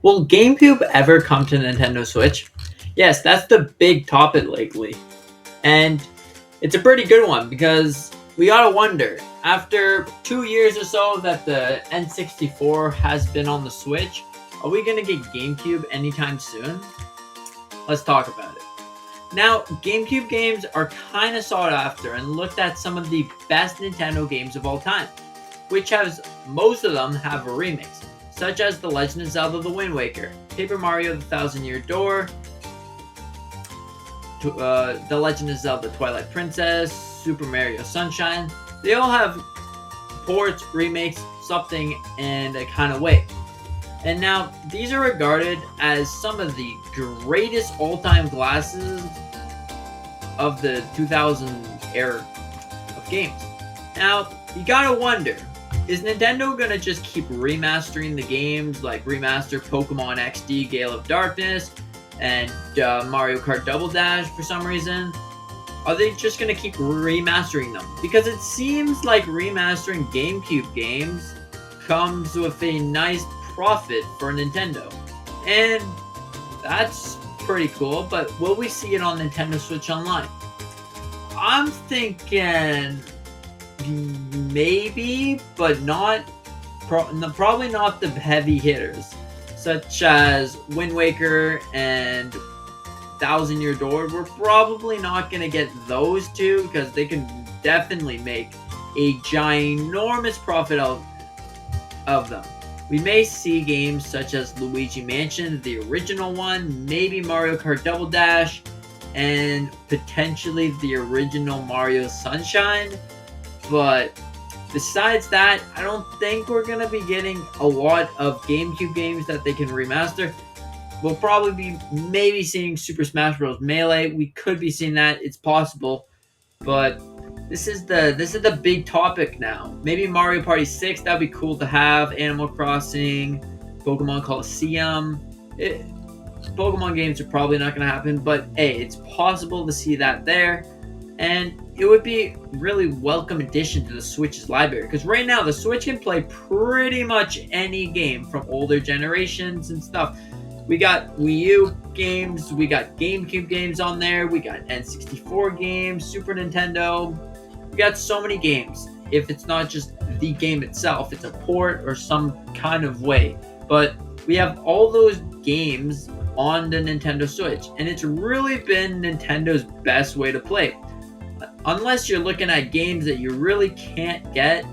Will GameCube ever come to Nintendo Switch? Yes, that's the big topic lately. And it's a pretty good one because we gotta wonder, after 2 years or so that the N64 has been on the Switch, are we gonna get GameCube anytime soon? Let's talk about it. Now, GameCube games are kind of sought after and looked at some of the best Nintendo games of all time, which has most of them have a remix, such as The Legend of Zelda: The Wind Waker, Paper Mario: The Thousand Year Door, The Legend of Zelda: Twilight Princess, Super Mario Sunshine. They all have ports, remakes, something in a kind of way. And now, these are regarded as some of the greatest all-time classes of the 2000 era of games. Now, you gotta wonder, is Nintendo gonna just keep remastering the games, like remaster Pokemon XD Gale of Darkness and Mario Kart Double Dash for some reason? Are they just gonna keep remastering them? Because it seems like remastering GameCube games comes with a nice profit for Nintendo. And that's pretty cool, but will we see it on Nintendo Switch Online? I'm thinking maybe, but not. Probably not the heavy hitters, such as Wind Waker and Thousand Year Door. We're probably not gonna get those two because they can definitely make a ginormous profit of them. We may see games such as Luigi Mansion, the original one, maybe Mario Kart Double Dash, and potentially the original Mario Sunshine. But besides that, I don't think we're going to be getting a lot of GameCube games that they can remaster. We'll probably be maybe seeing Super Smash Bros. Melee. We could be seeing that. It's possible. But this is the big topic now. Maybe Mario Party 6, that'd be cool to have. Animal Crossing, Pokemon Coliseum. Pokemon games are probably not going to happen, but hey, it's possible to see that there. And it would be really welcome addition to the Switch's library, because right now the Switch can play pretty much any game from older generations and stuff. We got Wii U games, we got GameCube games on there, we got N64 games, Super Nintendo. We got so many games. If it's not just the game itself, it's a port or some kind of way. But we have all those games on the Nintendo Switch, and it's really been Nintendo's best way to play. Unless you're looking at games that you really can't get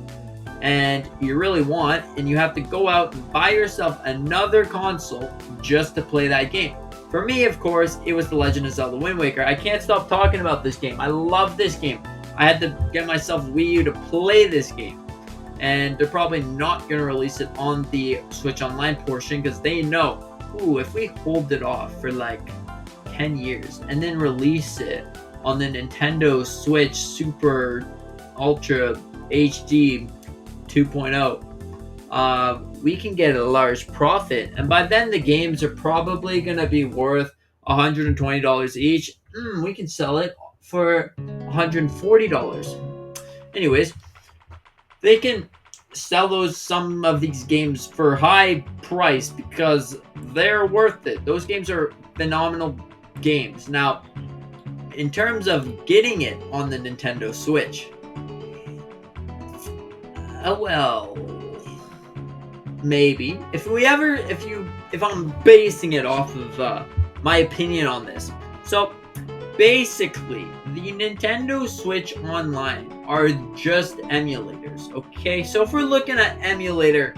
and you really want, and you have to go out and buy yourself another console just to play that game. For me, of course, it was The Legend of Zelda: Wind Waker. I can't stop talking about this game. I love this game. I had to get myself Wii U to play this game. And they're probably not going to release it on the Switch Online portion because they know, if we hold it off for like 10 years and then release it on the Nintendo Switch Super Ultra HD 2.0, we can get a large profit. And by then, the games are probably going to be worth $120 each. We can sell it for $140. Anyways, they can sell some of these games for high price because they're worth it. Those games are phenomenal games. Now, in terms of getting it on the Nintendo Switch, well, maybe. If I'm basing it off of my opinion on this. So, basically, the Nintendo Switch Online are just emulators, okay? So if we're looking at emulator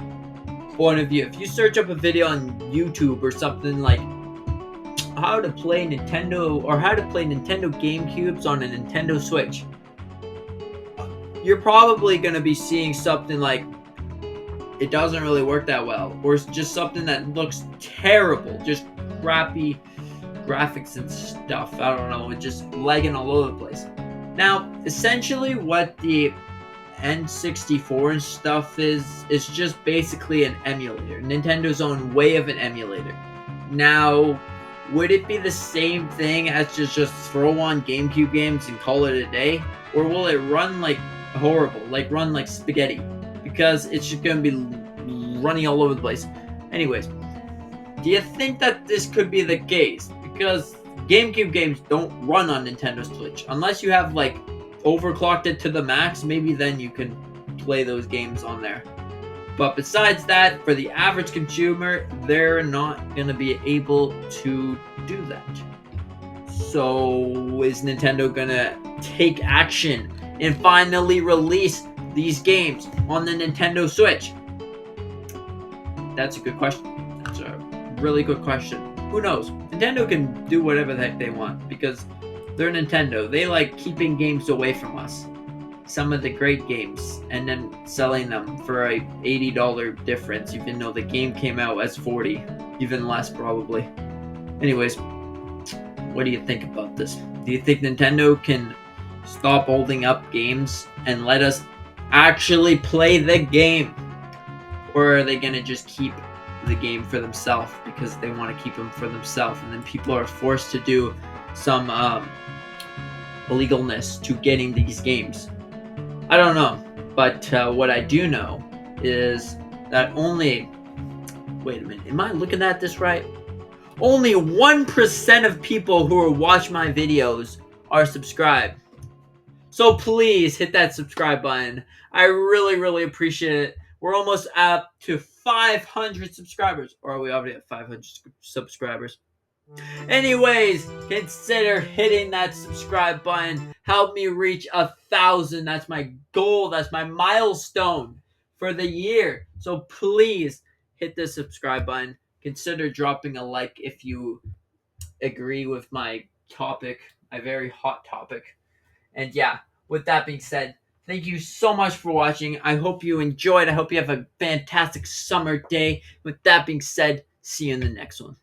point of view, if you search up a video on YouTube or something like how to play Nintendo GameCubes on a Nintendo Switch, you're probably going to be seeing something like it doesn't really work that well, or it's just something that looks terrible, just crappy graphics and stuff. I don't know, it's just lagging all over the place. Now, essentially what the N64 and stuff is just basically an emulator, Nintendo's own way of an emulator. Now, would it be the same thing as just throw on GameCube games and call it a day? Or will it run like horrible, like run like spaghetti? Because it's just going to be running all over the place. Anyways, Do you think that this could be the case? Because GameCube games don't run on Nintendo Switch. Unless you have, like, overclocked it to the max, maybe then you can play those games on there. But besides that, for the average consumer, they're not going to be able to do that. So, is Nintendo going to take action and finally release these games on the Nintendo Switch? That's a good question. That's a really good question. Who knows? Nintendo can do whatever the heck they want because they're Nintendo. They like keeping games away from us. Some of the great games and then selling them for a $80 difference, even though the game came out as 40, even less probably. Anyways, what do you think about this? Do you think Nintendo can stop holding up games and let us actually play the game? Or are they going to just keep the game for themselves because they want to keep them for themselves, and then people are forced to do some illegalness to getting these games? I don't know, but what I do know is that only... Wait a minute, am I looking at this right? Only 1% of people who watch my videos are subscribed. So please hit that subscribe button. I really, really appreciate it. We're almost up to 500 subscribers. Or are we already at 500 subscribers? Anyways, consider hitting that subscribe button. Help me reach 1,000. That's my goal. That's my milestone for the year. So please hit the subscribe button. Consider dropping a like if you agree with my topic, my very hot topic. And yeah, with that being said, thank you so much for watching. I hope you enjoyed. I hope you have a fantastic summer day. With that being said, see you in the next one.